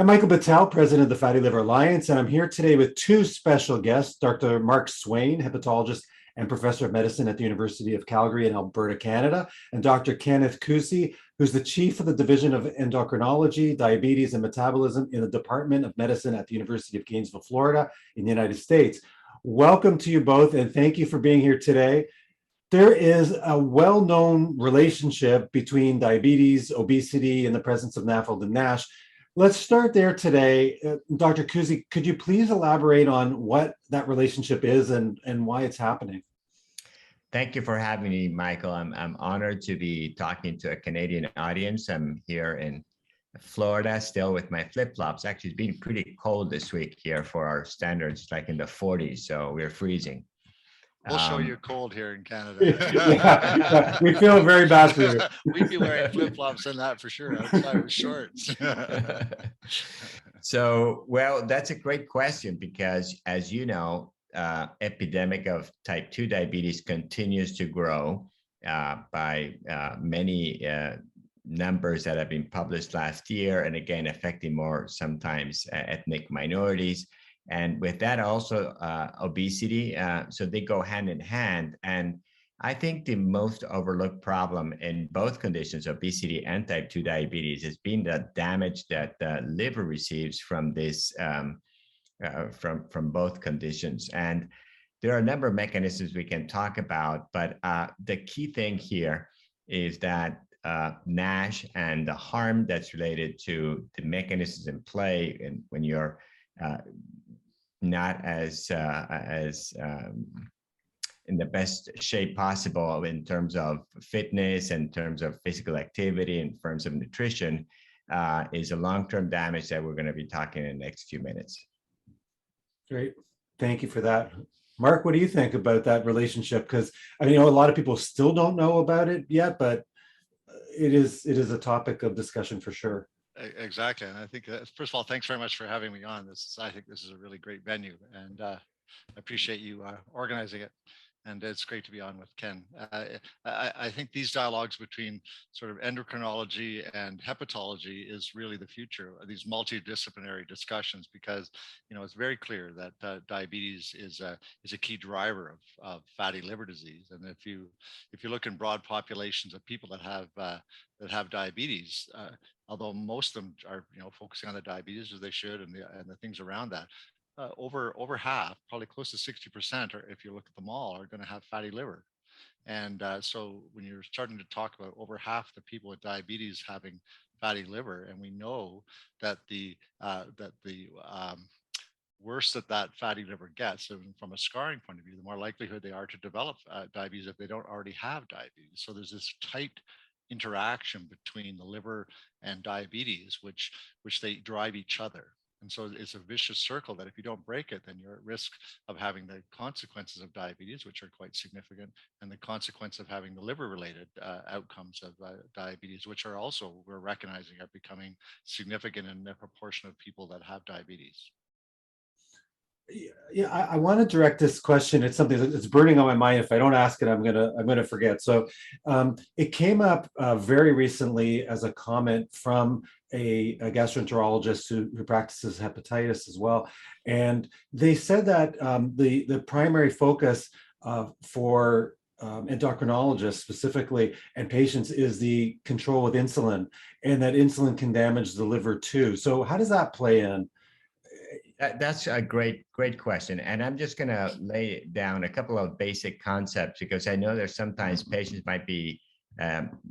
I'm Michael Betel, president of the Fatty Liver Alliance, and I'm here today with two special guests, Dr. Mark Swain, hepatologist and professor of medicine at the University of Calgary in Alberta, Canada, and Dr. Kenneth Cusi, who's the chief of the Division of Endocrinology, Diabetes, and Metabolism in the Department of Medicine at the University of Gainesville, Florida, in the United States. Welcome to you both, and thank you for being here today. There is a well-known relationship between diabetes, obesity, and the presence of Nafld and Nash. Let's start there today. Dr. Cusi, could you please elaborate on what that relationship is and why it's happening? Thank you for having me, Michael. I'm honored to be talking to a Canadian audience. I'm here in Florida still with my flip-flops. Actually, it's been pretty cold this week here for our standards, like in the 40s, so we're freezing. We'll show you cold here in Canada. Yeah, we feel very bad for you. We'd be wearing flip-flops and that for sure, outside with shorts. So, well, that's a great question because, as you know, epidemic of type 2 diabetes continues to grow by many numbers that have been published last year, and again, affecting more sometimes ethnic minorities. And with that also obesity, so they go hand in hand. And I think the most overlooked problem in both conditions, obesity and type 2 diabetes, has been the damage that the liver receives from this, from both conditions. And there are a number of mechanisms we can talk about, but the key thing here is that Nash and the harm that's related to the mechanisms in play, and when you're not as in the best shape possible in terms of fitness, in terms of physical activity, in terms of nutrition, is a long-term damage that we're going to be talking in the next few minutes. Great. Thank you for that. Mark, what do you think about that relationship? Because I mean, a lot of people still don't know about it yet, but it is a topic of discussion for sure. Exactly. And I think, first of all, thanks very much for having me on. I think this is a really great venue, and I appreciate you organizing it. And it's great to be on with Ken. I think these dialogues between sort of endocrinology and hepatology is really the future of these multidisciplinary discussions, because it's very clear that diabetes is a key driver of fatty liver disease. And if you look in broad populations of people that have diabetes, although most of them are focusing on the diabetes as they should, and the things around that. Over half, probably close to 60%, or if you look at them all, are going to have fatty liver. And so when you're starting to talk about over half the people with diabetes having fatty liver, and we know that the worse that fatty liver gets, so from a scarring point of view, the more likelihood they are to develop diabetes if they don't already have diabetes. So there's this tight interaction between the liver and diabetes, which they drive each other. And so it's a vicious circle that if you don't break it, then you're at risk of having the consequences of diabetes, which are quite significant, and the consequence of having the liver-related outcomes of diabetes, which are also, we're recognizing, are becoming significant in the proportion of people that have diabetes. Yeah, I want to direct this question. It's something that's burning on my mind. If I don't ask it, I'm gonna forget. So it came up very recently as a comment from a gastroenterologist who practices hepatitis as well, and they said that the primary focus for endocrinologists specifically and patients is the control with insulin, and that insulin can damage the liver too. So how does that play in? That's a great question. And I'm just going to lay down a couple of basic concepts, because I know there's sometimes patients might be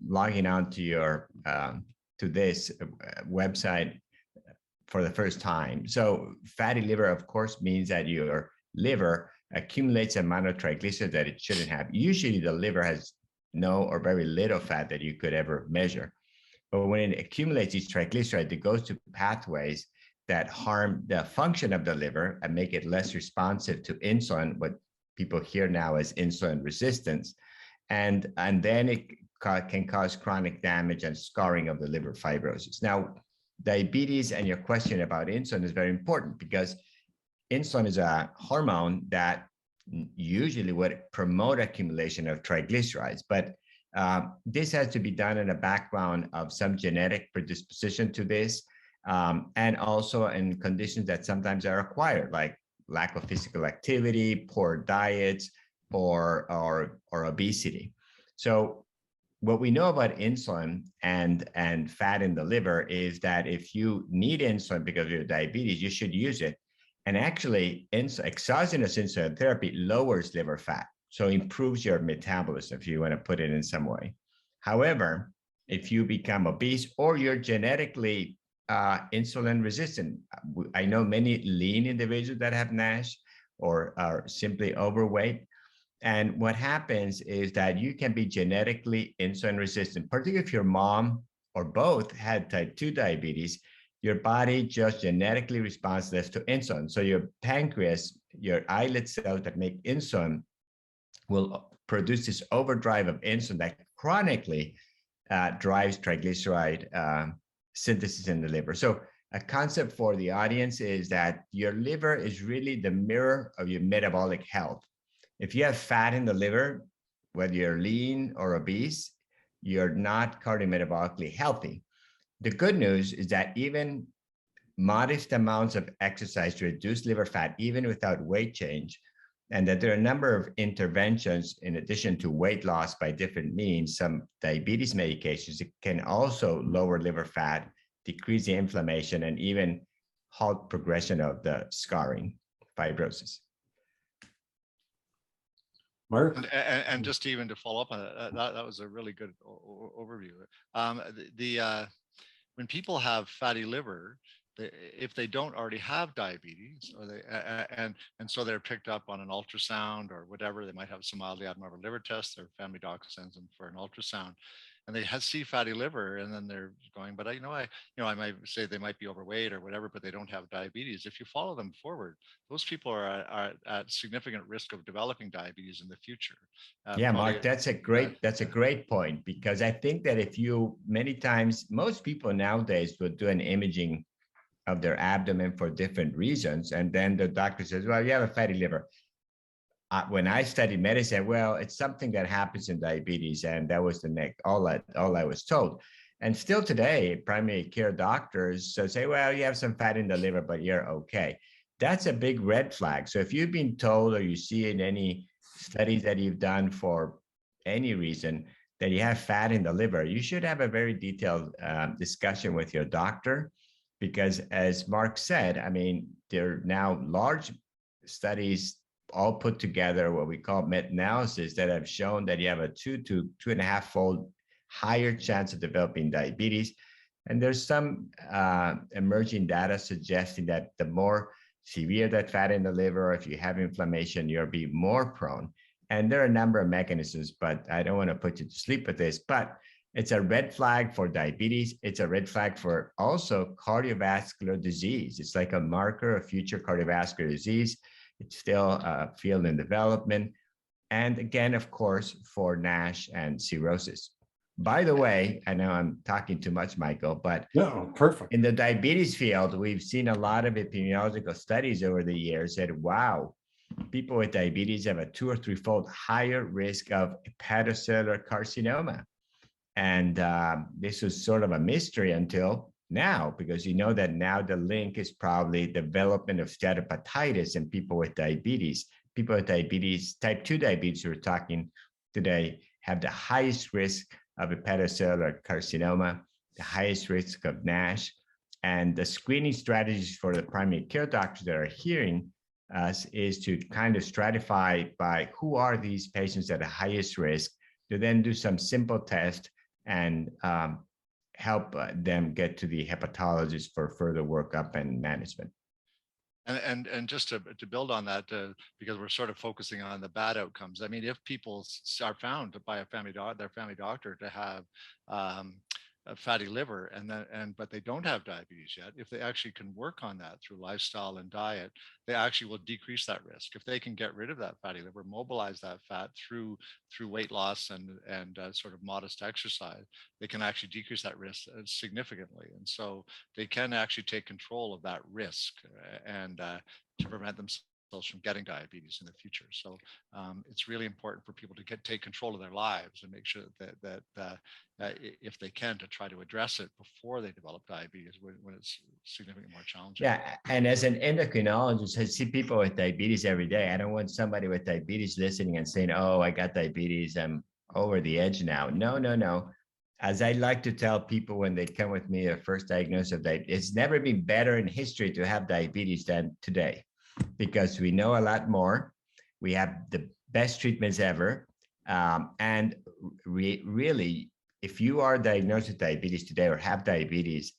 logging on to your to this website for the first time. So fatty liver, of course, means that your liver accumulates an amount of triglycerides that it shouldn't have. Usually the liver has no or very little fat that you could ever measure. But when it accumulates these triglycerides, it goes to pathways that harm the function of the liver and make it less responsive to insulin, what people hear now as insulin resistance. And then it can cause chronic damage and scarring of the liver fibrosis. Now, diabetes and your question about insulin is very important, because insulin is a hormone that usually would promote accumulation of triglycerides. But this has to be done in a background of some genetic predisposition to this. and also in conditions that sometimes are acquired, like lack of physical activity, poor diets, or obesity. So what we know about insulin and fat in the liver is that if you need insulin because of your diabetes, you should use it. And actually, exogenous insulin therapy lowers liver fat, so improves your metabolism if you want to put it in some way. However, if you become obese or you're genetically insulin resistant, I know many lean individuals that have Nash or are simply overweight. And what happens is that you can be genetically insulin resistant, particularly if your mom or both had type 2 diabetes. Your body just genetically responds less to insulin. So your pancreas, your islet cells that make insulin, will produce this overdrive of insulin that chronically drives triglyceride synthesis in the liver. So a concept for the audience is that your liver is really the mirror of your metabolic health. If you have fat in the liver, whether you're lean or obese, you're not cardiometabolically healthy. The good news is that even modest amounts of exercise to reduce liver fat, even without weight change, and that there are a number of interventions in addition to weight loss by different means, some diabetes medications that can also lower liver fat, decrease the inflammation, and even halt progression of the scarring, fibrosis. Mark? And just even to follow up on that was a really good overview. When people have fatty liver, if they don't already have diabetes, or and so they're picked up on an ultrasound or whatever, they might have some mildly abnormal liver test. Their family doc sends them for an ultrasound, and they see fatty liver, and then they're going, but I might say they might be overweight or whatever, but they don't have diabetes. If you follow them forward, those people are at significant risk of developing diabetes in the future. Yeah, Mark, that's a great point, because I think that if you, many times, most people nowadays will do an imaging of their abdomen for different reasons, and then the doctor says, well, you have a fatty liver. When I studied medicine, well, it's something that happens in diabetes, and that was all I was told. And still today, primary care doctors say, well, you have some fat in the liver, but you're okay. That's a big red flag. So if you've been told, or you see in any studies that you've done for any reason that you have fat in the liver, you should have a very detailed discussion with your doctor, because as Mark said, I mean, there are now large studies all put together, what we call meta-analysis, that have shown that you have a 2 to 2.5 fold higher chance of developing diabetes. And there's some emerging data suggesting that the more severe that fat in the liver, or if you have inflammation, you'll be more prone. And there are a number of mechanisms, but I don't want to put you to sleep with this, but it's a red flag for diabetes. It's a red flag for also cardiovascular disease. It's like a marker of future cardiovascular disease. It's still a field in development. And again, of course, for Nash and cirrhosis. By the way, I know I'm talking too much, Michael, but No, perfect. in the diabetes field, we've seen a lot of epidemiological studies over the years that, wow, people with diabetes have a 2 or 3-fold higher risk of hepatocellular carcinoma. And this was sort of a mystery until now, because you know that now the link is probably development of steatohepatitis in people with diabetes. People with diabetes, type 2 diabetes, we're talking today, have the highest risk of hepatocellular carcinoma, the highest risk of Nash. And the screening strategies for the primary care doctors that are hearing us is to kind of stratify by who are these patients at the highest risk, to then do some simple tests and help them get to the hepatologist for further workup and management. And just to build on that, because we're sort of focusing on the bad outcomes. I mean, if people are found by their family doctor to have a fatty liver, but they don't have diabetes yet, if they actually can work on that through lifestyle and diet, they actually will decrease that risk. If they can get rid of that fatty liver, mobilize that fat through weight loss and sort of modest exercise, they can actually decrease that risk significantly. And so they can actually take control of that risk and to prevent themselves from getting diabetes in the future. So it's really important for people to take control of their lives and make sure that if they can, to try to address it before they develop diabetes when it's significantly more challenging. Yeah, and as an endocrinologist, I see people with diabetes every day. I don't want somebody with diabetes listening and saying, "Oh, I got diabetes. I'm over the edge now." No, no, no. As I like to tell people when they come with me, a first diagnosis of diabetes, it's never been better in history to have diabetes than today, because we know a lot more. We have the best treatments ever. And really, if you are diagnosed with diabetes today or have diabetes,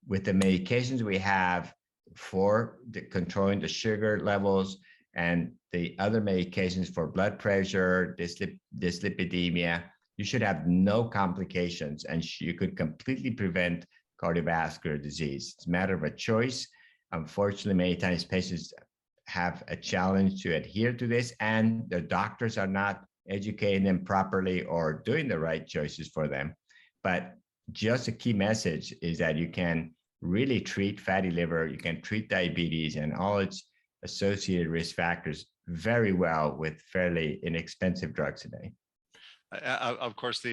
with the medications we have for controlling the sugar levels and the other medications for blood pressure, dyslipidemia, you should have no complications, and you could completely prevent cardiovascular disease. It's a matter of a choice. Unfortunately, many times patients have a challenge to adhere to this, and their doctors are not educating them properly or doing the right choices for them. But just a key message is that you can really treat fatty liver, you can treat diabetes and all its associated risk factors very well with fairly inexpensive drugs today. Of course,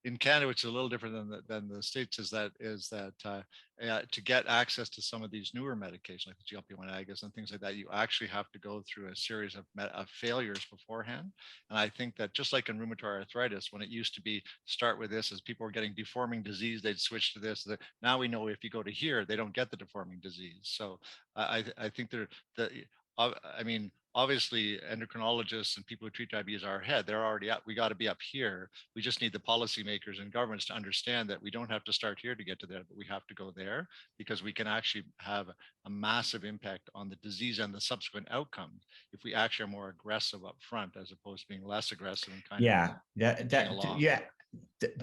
in Canada, which is a little different than the States, is that to get access to some of these newer medications like the GLP-1 agonists and things like that, you actually have to go through a series of failures beforehand. And I think that just like in rheumatoid arthritis, when it used to be start with this, as people were getting deforming disease, they'd switch to this. Now we know if you go to here, they don't get the deforming disease. So I think I mean, obviously endocrinologists and people who treat diabetes are ahead. They're already up. We got to be up here. We just need the policymakers and governments to understand that we don't have to start here to get to there, but we have to go there, because we can actually have a massive impact on the disease and the subsequent outcomes if we actually are more aggressive up front as opposed to being less aggressive and kind of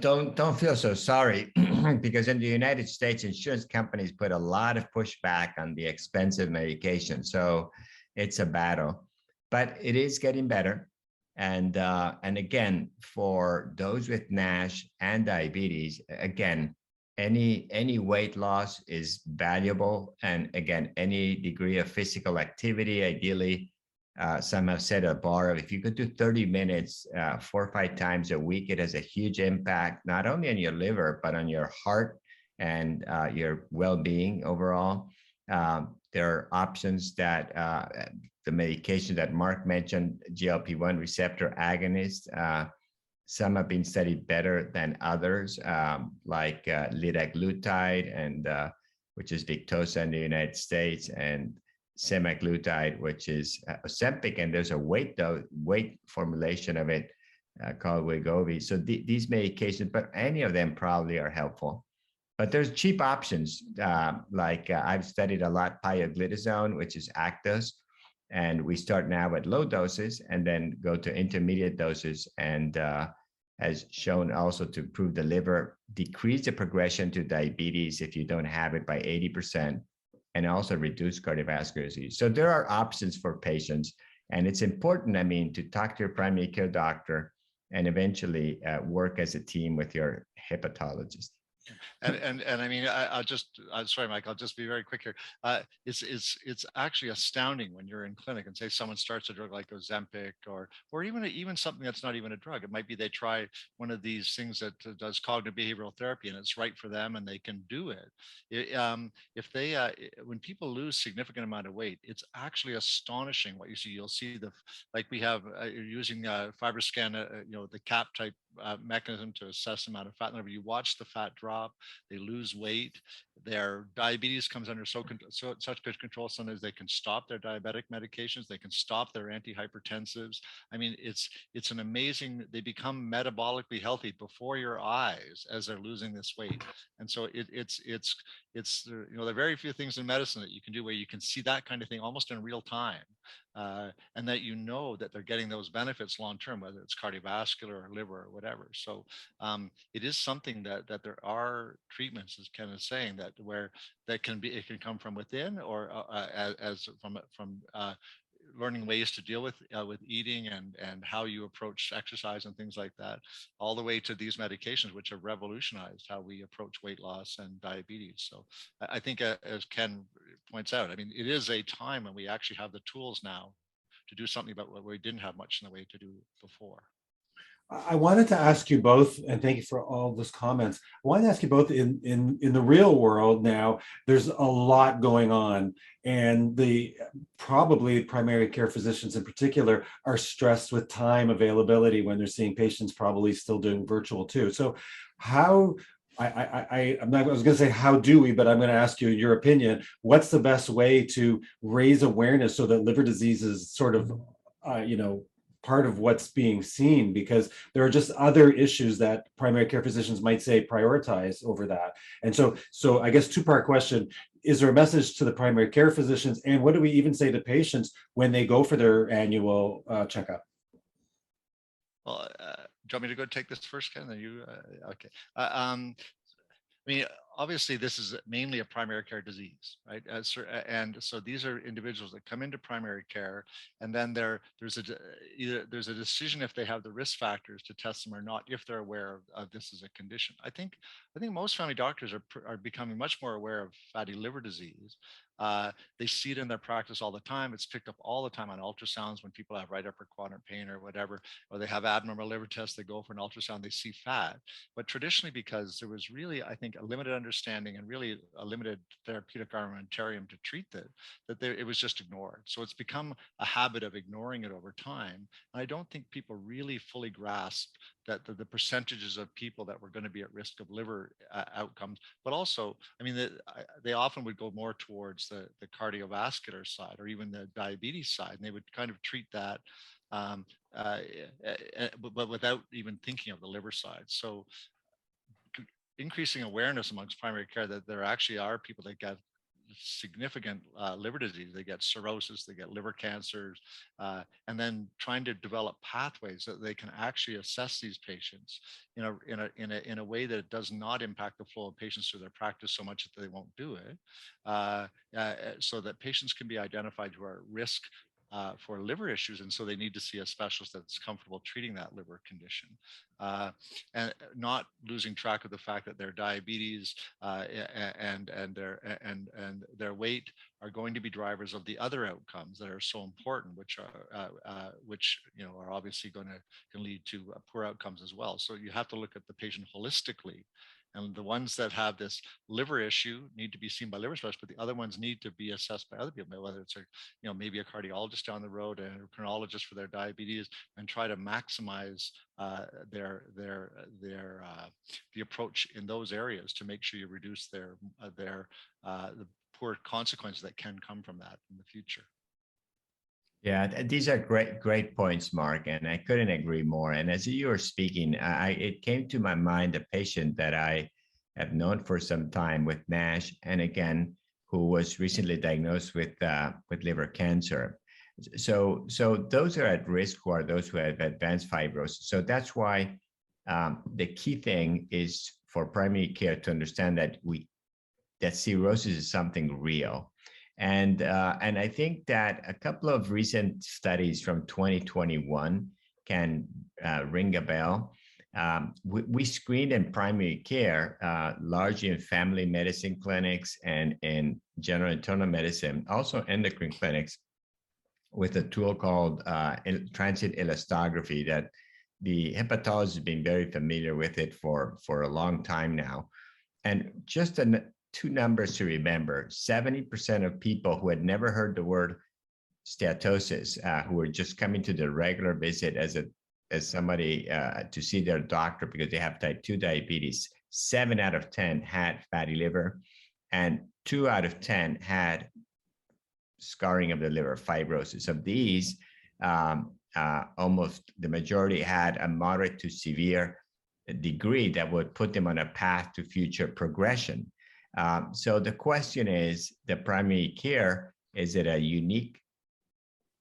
don't feel so sorry because in the United States, insurance companies put a lot of pushback on the expensive medication. So it's a battle, but it is getting better. And again, for those with Nash and diabetes, again, any weight loss is valuable. And again, any degree of physical activity, ideally, some have set a bar of if you could do 30 minutes 4 or 5 times a week, it has a huge impact, not only on your liver, but on your heart and your well-being overall. There are options that the medication that Mark mentioned, GLP-1 receptor agonists, some have been studied better than others, like liraglutide, and which is Victoza in the United States, and semaglutide, which is Ozempic, and there's a weight formulation of it called Wegovy. So these medications, but any of them probably are helpful. But there's cheap options, like I've studied a lot pioglitazone, which is Actos, and we start now at low doses and then go to intermediate doses, and has shown also to improve the liver, decrease the progression to diabetes if you don't have it by 80%, and also reduce cardiovascular disease. So there are options for patients, and it's important, I mean, to talk to your primary care doctor and eventually work as a team with your hepatologist. And I mean, I'm sorry, Mike, I'll just be very quick here. It's actually astounding when you're in clinic and say someone starts a drug like Ozempic or even something that's not even a drug. It might be they try one of these things that does cognitive behavioral therapy and it's right for them and they can do it. When people lose significant amount of weight, it's actually astonishing what you see. You'll see like we have using FibroScan, the CAP type mechanism to assess the amount of fat in the liver. You watch the fat drop, they lose weight, their diabetes comes under such good control. Sometimes they can stop their diabetic medications, they can stop their antihypertensives. I mean, it's an amazing, they become metabolically healthy before your eyes as they're losing this weight. And so it's there are very few things in medicine that you can do where you can see that kind of thing almost in real time. And that that they're getting those benefits long term, whether it's cardiovascular or liver or whatever. So it is something that there are treatments, as Ken is saying, it can come from within, or from learning ways to deal with eating and how you approach exercise and things like that, all the way to these medications, which have revolutionized how we approach weight loss and diabetes. So I think, as Ken points out, I mean, it is a time when we actually have the tools now to do something about what we didn't have much in the way to do before. I wanted to ask you both, and thank you for all those comments. I wanted to ask you both in the real world now, there's a lot going on, and probably primary care physicians in particular are stressed with time availability when they're seeing patients, probably still doing virtual too. So how, I'm not, I was going to say, how do we, but I'm going to ask you your opinion. What's the best way to raise awareness so that liver disease is sort of, part of what's being seen, because there are just other issues that primary care physicians might say prioritize over that. And so I guess two-part question: is there a message to the primary care physicians, and what do we even say to patients when they go for their annual checkup? Well, do you want me to go take this first, Ken? Then you, okay. I mean, obviously, this is mainly a primary care disease, right? And so these are individuals that come into primary care, and then there's a decision if they have the risk factors to test them or not, if they're aware of this as a condition. I think most family doctors are becoming much more aware of fatty liver disease. They see it in their practice all the time. It's picked up all the time on ultrasounds when people have right upper quadrant pain or whatever, or they have abnormal liver tests, they go for an ultrasound, they see fat. But traditionally, because there was really, I think, a limited understanding and really a limited therapeutic armamentarium to treat it was just ignored. So it's become a habit of ignoring it over time. And I don't think people really fully grasp that the percentages of people that were going to be at risk of liver outcomes, but also, I mean, they often would go more towards the cardiovascular side or even the diabetes side, and they would kind of treat that, but without even thinking of the liver side. So increasing awareness amongst primary care that there actually are people that get significant liver disease, they get cirrhosis, they get liver cancers, and then trying to develop pathways that they can actually assess these patients in a way that it does not impact the flow of patients through their practice so much that they won't do it, so that patients can be identified who are at risk for liver issues, and so they need to see a specialist that's comfortable treating that liver condition, and not losing track of the fact that their diabetes and their weight are going to be drivers of the other outcomes that are so important, which are obviously going to lead to poor outcomes as well. So you have to look at the patient holistically. And the ones that have this liver issue need to be seen by liver specialists, but the other ones need to be assessed by other people, whether it's maybe a cardiologist down the road, an endocrinologist for their diabetes, and try to maximize the approach in those areas to make sure you reduce the poor consequences that can come from that in the future. Yeah, these are great points, Mark, and I couldn't agree more. And as you were speaking, it came to my mind a patient that I have known for some time with Nash, and again, who was recently diagnosed with liver cancer. So those are at risk, who are those who have advanced fibrosis. So that's why the key thing is for primary care to understand that cirrhosis is something real. And I think that a couple of recent studies from 2021 can ring a bell. We screened in primary care, largely in family medicine clinics and in general internal medicine, also endocrine clinics, with a tool called transient elastography that the hepatologists have been very familiar with it for a long time now. And just two numbers to remember: 70% of people who had never heard the word steatosis, who were just coming to the regular visit as somebody to see their doctor because they have type 2 diabetes, 7 out of 10 had fatty liver, and 2 out of 10 had scarring of the liver, fibrosis. Of these, almost the majority had a moderate to severe degree that would put them on a path to future progression. So the question is, the primary care, is it a unique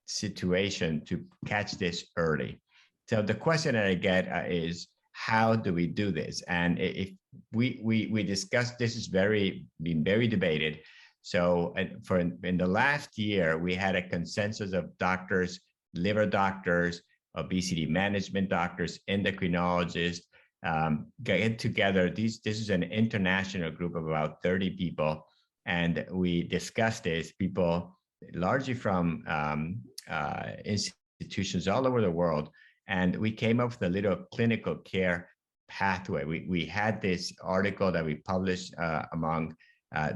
situation to catch this early? So the question that I get is, how do we do this? And if we discussed, this has been very debated. So in the last year, we had a consensus of doctors, liver doctors, obesity management doctors, endocrinologists, get together. This is an international group of about 30 people, and we discussed this. People largely from institutions all over the world. And we came up with a little clinical care pathway. We had this article that we published among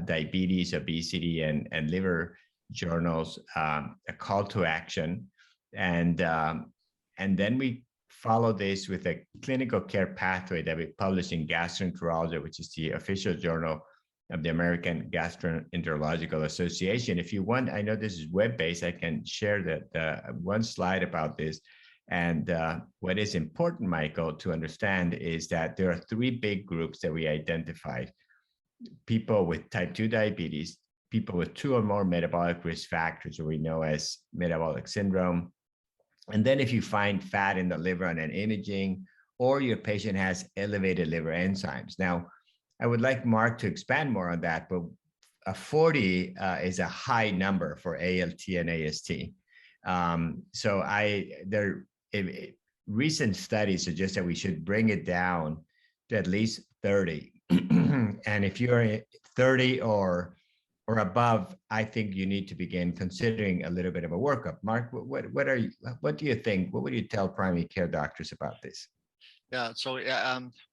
diabetes, obesity, and liver journals, a call to action. And then we follow this with a clinical care pathway that we published in Gastroenterology, which is the official journal of the American Gastroenterological Association. If you want, I know this is web-based, I can share that one slide about this. And what is important, Michael, to understand is that there are three big groups that we identified: people with type 2 diabetes, people with 2 or more metabolic risk factors, or we know as metabolic syndrome. And then if you find fat in the liver on an imaging, or your patient has elevated liver enzymes. Now, I would like Mark to expand more on that, but 40 is a high number for ALT and AST. Recent studies suggest that we should bring it down to at least 30. And if you're 30 or above, I think you need to begin considering a little bit of a workup. Mark, what do you think? What would you tell primary care doctors about this? Yeah, so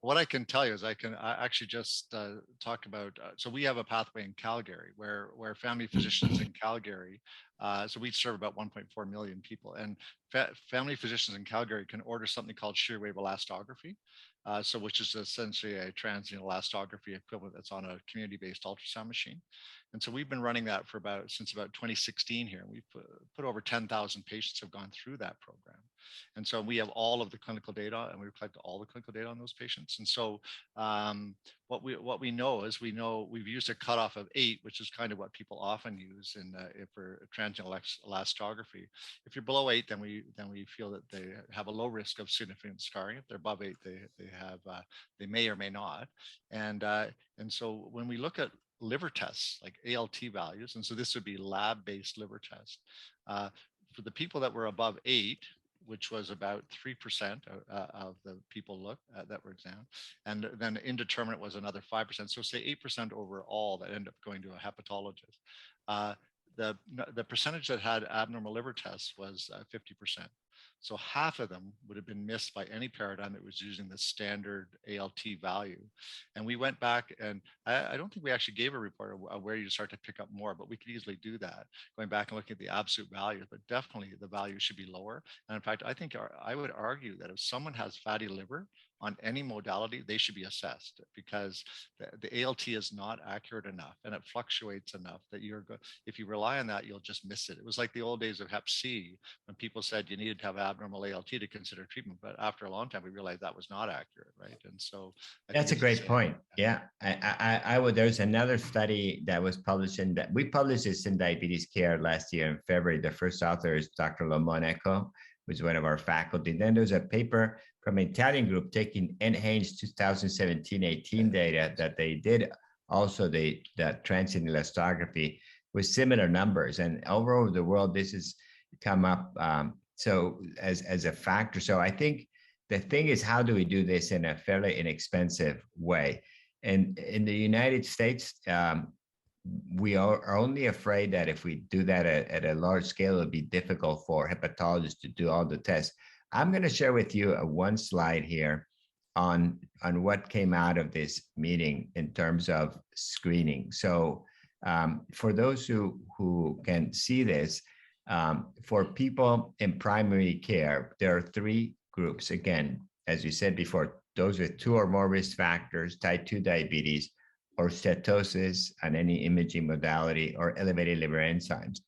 what I can tell you is I actually just talk about, so we have a pathway in Calgary where family physicians in Calgary, so we serve about 1.4 million people, and family physicians in Calgary can order something called shear wave elastography, which is essentially a transient elastography equivalent that's on a community-based ultrasound machine. And so we've been running that since about 2016 here. We've put over 10,000 patients have gone through that program. And so we have all of the clinical data, and we collect all the clinical data on those patients. And so what we know is we've used a cutoff of 8, which is kind of what people often use for transient elastography. If you're below 8, then we feel that they have a low risk of significant scarring. If they're above 8, they may or may not. And so when we look at liver tests like ALT values, and so this would be lab-based liver test for the people that were above 8, which was about 3% of the people that were examined, and then indeterminate was another 5%. So say 8% overall that end up going to a hepatologist. The percentage that had abnormal liver tests was 50%. So half of them would have been missed by any paradigm that was using the standard ALT value. And we went back, and I don't think we actually gave a report of where you start to pick up more, but we could easily do that, going back and looking at the absolute values, but definitely the value should be lower. And in fact, I would argue that if someone has fatty liver on any modality, they should be assessed, because the ALT is not accurate enough and it fluctuates enough that if you rely on that, you'll just miss it. It was like the old days of Hep C when people said you needed to have abnormal ALT to consider treatment, but after a long time we realized that was not accurate, right? And so that's a great point. Yeah, I would. There's another study that was published we published this in Diabetes Care last year in February. The first author is Dr. Lomonaco, who's one of our faculty. Then there's a paper from an Italian group taking NHANES 2017-18 data that they did also the transient elastography with similar numbers, and all over the world this has come up so as a factor. So I think the thing is, how do we do this in a fairly inexpensive way? And in the United States, we are only afraid that if we do that at a large scale, it'll be difficult for hepatologists to do all the tests. I'm going to share with you one slide here on what came out of this meeting in terms of screening. So for those who can see this, for people in primary care, there are 3 groups. Again, as you said before, those with 2 or more risk factors, type 2 diabetes, or steatosis on any imaging modality, or elevated liver enzymes.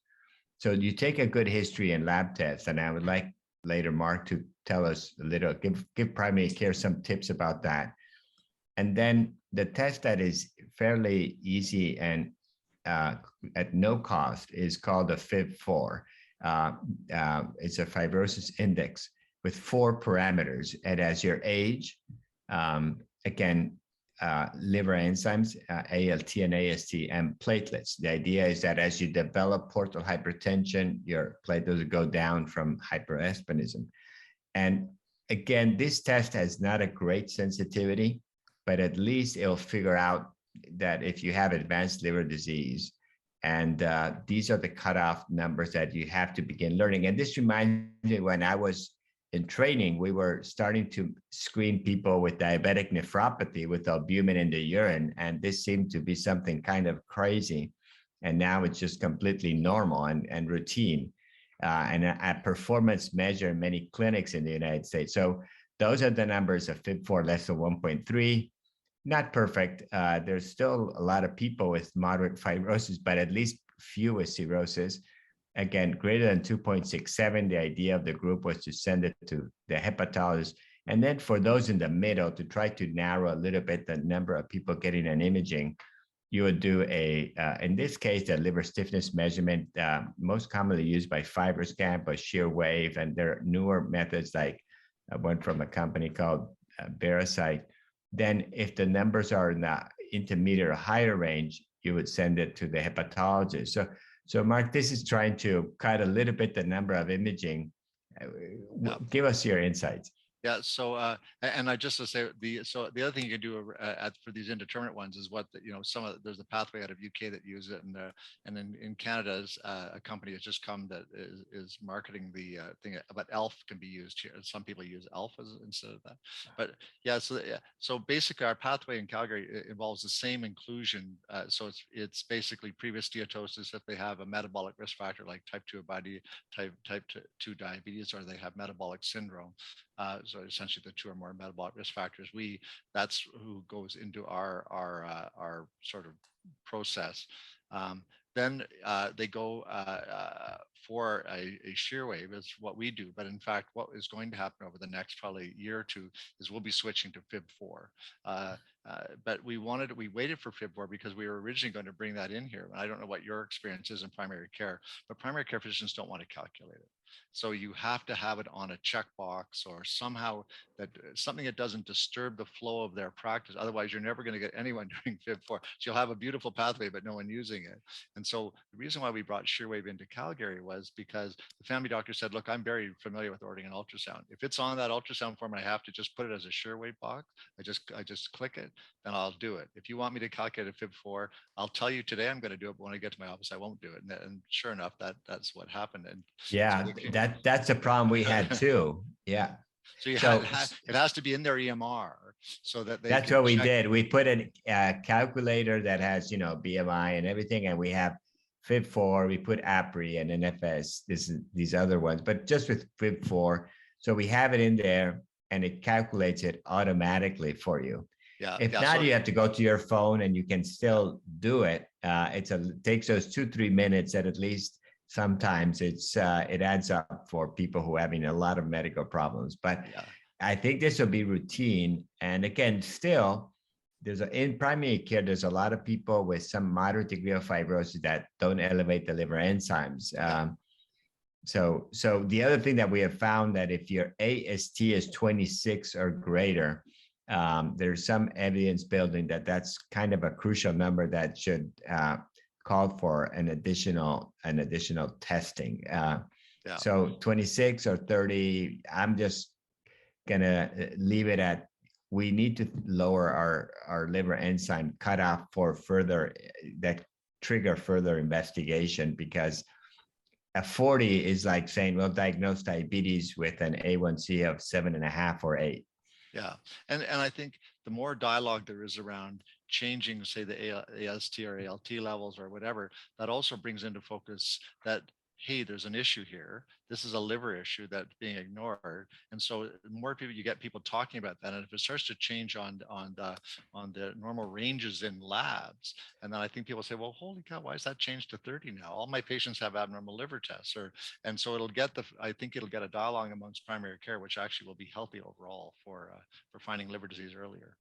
So you take a good history and lab tests, and I would like later Mark to tell us a little, give primary care some tips about that. And then the test that is fairly easy and at no cost is called the FIB-4. It's a fibrosis index with 4 parameters. It has your age, again, liver enzymes, ALT and AST, and platelets. The idea is that as you develop portal hypertension, your platelets go down from hyperespanism. And again, this test has not a great sensitivity, but at least it'll figure out that if you have advanced liver disease, And these are the cutoff numbers that you have to begin learning. And this reminds me when I was in training, we were starting to screen people with diabetic nephropathy with albumin in the urine. And this seemed to be something kind of crazy. And now it's just completely normal and routine. And a performance measure in many clinics in the United States. So those are the numbers of FIB4 less than 1.3. Not perfect. There's still a lot of people with moderate fibrosis, but at least few with cirrhosis. Again, greater than 2.67, the idea of the group was to send it to the hepatologist. And then for those in the middle, to try to narrow a little bit the number of people getting an imaging, you would do in this case, the liver stiffness measurement, most commonly used by FibroScan, by Shear wave, and there are newer methods like one from a company called Barasite. Then if the numbers are in the intermediate or higher range, you would send it to the hepatologist. So Mark, this is trying to cut a little bit the number of imaging. Give us your insights. Yeah. So, and I just to say the other thing you can do for these indeterminate ones is there's a pathway out of UK that use it, and in Canada, a company has just come that is marketing the thing, but ELF can be used here. Some people use ELF instead of that. But yeah, so basically our pathway in Calgary involves the same inclusion. So it's basically previous steatosis if they have a metabolic risk factor like type 2 diabetes, or they have metabolic syndrome. So essentially the two or more metabolic risk factors. That's who goes into our sort of process. Then they go for a shear wave is what we do. But in fact, what is going to happen over the next probably year or two is we'll be switching to FIB4. But we waited for FIB4 because we were originally going to bring that in here. I don't know what your experience is in primary care, but primary care physicians don't want to calculate it. So you have to have it on a checkbox or somehow something that doesn't disturb the flow of their practice. Otherwise, you're never going to get anyone doing FIB4. So you'll have a beautiful pathway, but no one using it. And so the reason why we brought Shearwave into Calgary was because the family doctor said, look, I'm very familiar with ordering an ultrasound. If it's on that ultrasound form, I have to just put it as a Shearwave box. I just click it, then I'll do it. If you want me to calculate a FIB4, I'll tell you today I'm going to do it, but when I get to my office, I won't do it. And sure enough, that's what happened. And yeah, so that's a problem we had too. Yeah. So it has to be in their EMR so that that's what we did. We put a calculator that has, BMI and everything, and we have FIB4, we put APRI and NFS, these other ones, but just with FIB4. So we have it in there and it calculates it automatically for you. Yeah. If not, you have to go to your phone and you can still do it. It takes those 2-3 minutes at least. Sometimes it adds up for people who are having a lot of medical problems, but yeah. I think this will be routine. And again, still, in primary care, there's a lot of people with some moderate degree of fibrosis that don't elevate the liver enzymes. So the other thing that we have found that if your AST is 26 or greater, there's some evidence building that's kind of a crucial number that should called for an additional testing. So 26 or 30, I'm just gonna leave it at, we need to lower our liver enzyme cutoff for that trigger further investigation, because a 40 is like saying, well, diagnose diabetes with an A1C of 7.5 or 8. Yeah, and I think the more dialogue there is around changing, say, the AST or ALT levels or whatever, that also brings into focus that, hey, there's an issue here. This is a liver issue that's being ignored. And so the more people you get people talking about that, and if it starts to change on the normal ranges in labs, and then I think people say, well, holy cow, why is that changed to 30 now? All my patients have abnormal liver tests, and so I think it'll get a dialogue amongst primary care, which actually will be healthy overall for finding liver disease earlier.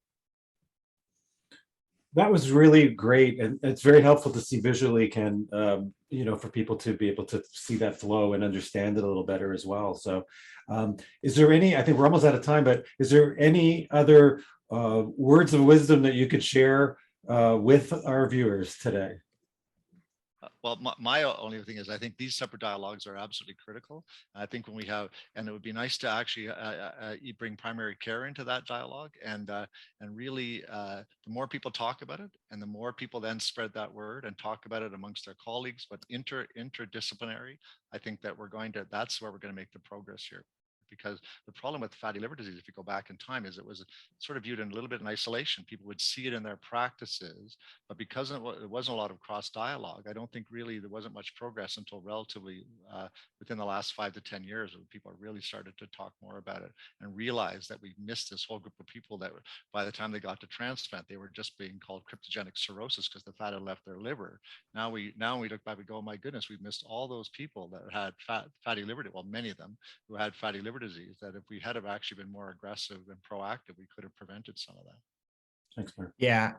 That was really great, and it's very helpful to see visually, Ken, for people to be able to see that flow and understand it a little better as well. So is there I think we're almost out of time, but is there any other words of wisdom that you could share with our viewers today? Well, my only thing is I think these separate dialogues are absolutely critical. I think when we have, and it would be nice to actually bring primary care into that dialogue, and really, the more people talk about it, and the more people then spread that word and talk about it amongst their colleagues, but interdisciplinary, I think that that's where we're going to make the progress here. Because the problem with fatty liver disease, if you go back in time, is it was sort of viewed in a little bit in isolation. People would see it in their practices, but because it wasn't a lot of cross dialogue, I don't think really there wasn't much progress until relatively within the last 5 to 10 years, when people really started to talk more about it and realize that we missed this whole group of people that by the time they got to transplant, they were just being called cryptogenic cirrhosis because the fat had left their liver. Now we look back, we go, oh my goodness, we've missed all those people that had fatty liver, well, many of them who had fatty liver disease, that if we had have actually been more aggressive and proactive, we could have prevented some of that. Thanks, Mark. Yeah,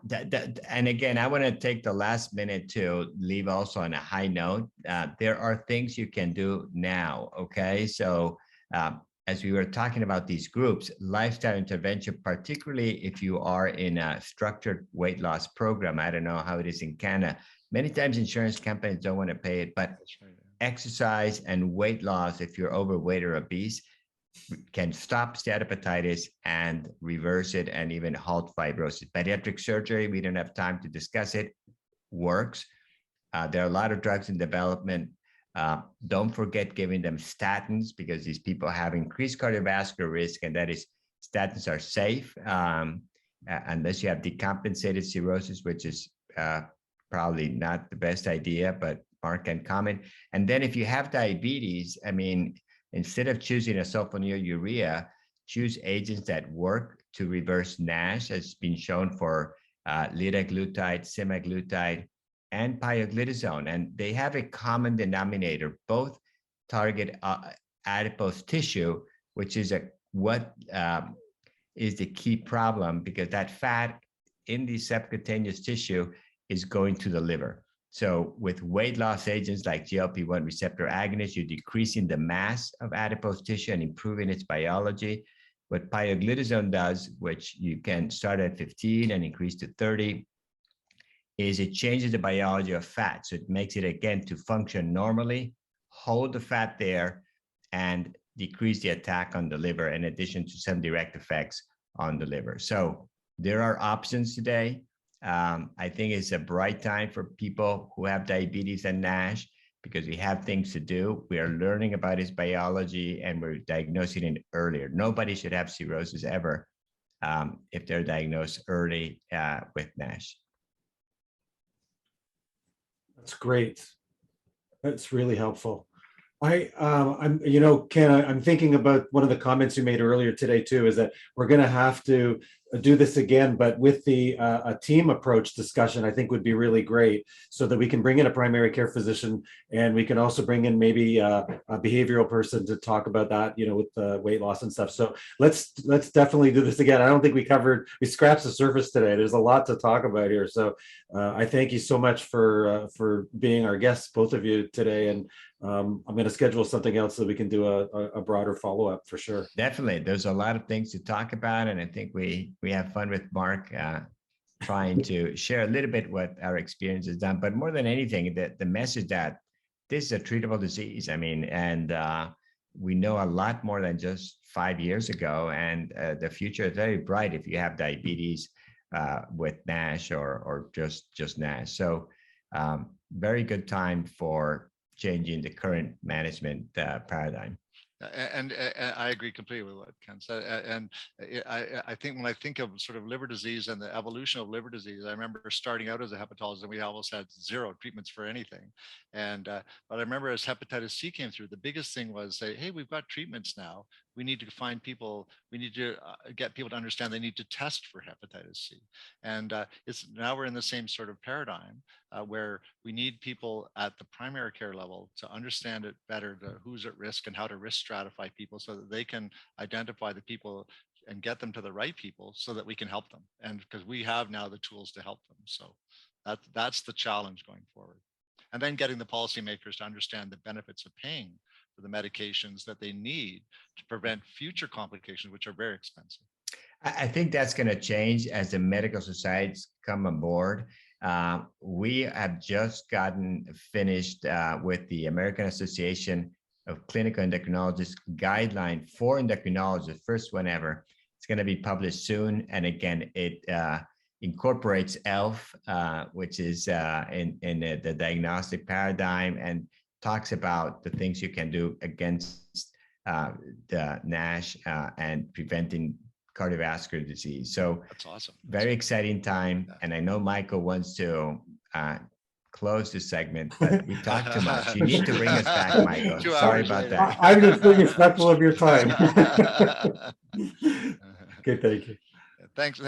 and again, I want to take the last minute to leave also on a high note. There are things you can do now, okay? So as we were talking about these groups, lifestyle intervention, particularly if you are in a structured weight loss program, I don't know how it is in Canada. Many times insurance companies don't want to pay it, but right, exercise and weight loss, if you're overweight or obese, can stop steatohepatitis and reverse it and even halt fibrosis. Bariatric surgery, we don't have time to discuss it, works. There are a lot of drugs in development. Don't forget giving them statins, because these people have increased cardiovascular risk, and that is, statins are safe unless you have decompensated cirrhosis, which is probably not the best idea, but Mark can comment. And then if you have diabetes, I mean, instead of choosing a sulfonylurea, choose agents that work to reverse Nash, as been shown for liraglutide, semaglutide, and pioglitazone. And they have a common denominator. Both target adipose tissue, which is what is the key problem, because that fat in the subcutaneous tissue is going to the liver. So with weight loss agents like GLP-1 receptor agonists, you're decreasing the mass of adipose tissue and improving its biology. What pioglitazone does, which you can start at 15 and increase to 30, is it changes the biology of fat. So it makes it, again, to function normally, hold the fat there, and decrease the attack on the liver, in addition to some direct effects on the liver. So there are options today. I think it's a bright time for people who have diabetes and Nash, because we have things to do. We are learning about its biology, and we're diagnosing it earlier. Nobody should have cirrhosis ever if they're diagnosed early with Nash. That's great. That's really helpful. I'm, Ken, I'm thinking about one of the comments you made earlier today too, is that we're going to have to do this again, but with the a team approach discussion, I think would be really great, so that we can bring in a primary care physician, and we can also bring in maybe a behavioral person to talk about that, with weight loss and stuff. So let's definitely do this again. I don't think we scratched the surface today. There's a lot to talk about here. So I thank you so much for being our guests, both of you today, and I'm going to schedule something else so we can do a broader follow-up for sure. Definitely. There's a lot of things to talk about, and I think we have fun with Mark trying to share a little bit what our experience has done. But more than anything, the message that this is a treatable disease. I mean, and we know a lot more than just 5 years ago, and the future is very bright if you have diabetes with Nash or just Nash. So very good time for changing the current management paradigm. And I agree completely with what Ken said. And I think when I think of sort of liver disease and the evolution of liver disease, I remember starting out as a hepatologist, and we almost had zero treatments for anything. And but I remember as hepatitis C came through, the biggest thing was say, hey, we've got treatments now. We need to find people. We need to get people to understand they need to test for hepatitis C. And now we're in the same sort of paradigm where we need people at the primary care level to understand it better, who's at risk and how to risk stratify people, so that they can identify the people and get them to the right people, so that we can help them. And because we have now the tools to help them. So that's the challenge going forward. And then getting the policymakers to understand the benefits of paying for the medications that they need to prevent future complications, which are very expensive. I think that's going to change as the medical societies come aboard. We have just gotten finished with the American Association of Clinical Endocrinologists Guideline for Endocrinology, the first one ever. It's going to be published soon. And again, it incorporates ELF, which is in the diagnostic paradigm, and talks about the things you can do against the Nash and preventing cardiovascular disease. So That's awesome. very exciting time. And I know Michael wants to close this segment, but we talked too much. You need to bring us back, Michael. 2 Sorry hours about later. that. I'm just being respectful of your time. Okay, thank you. Thanks.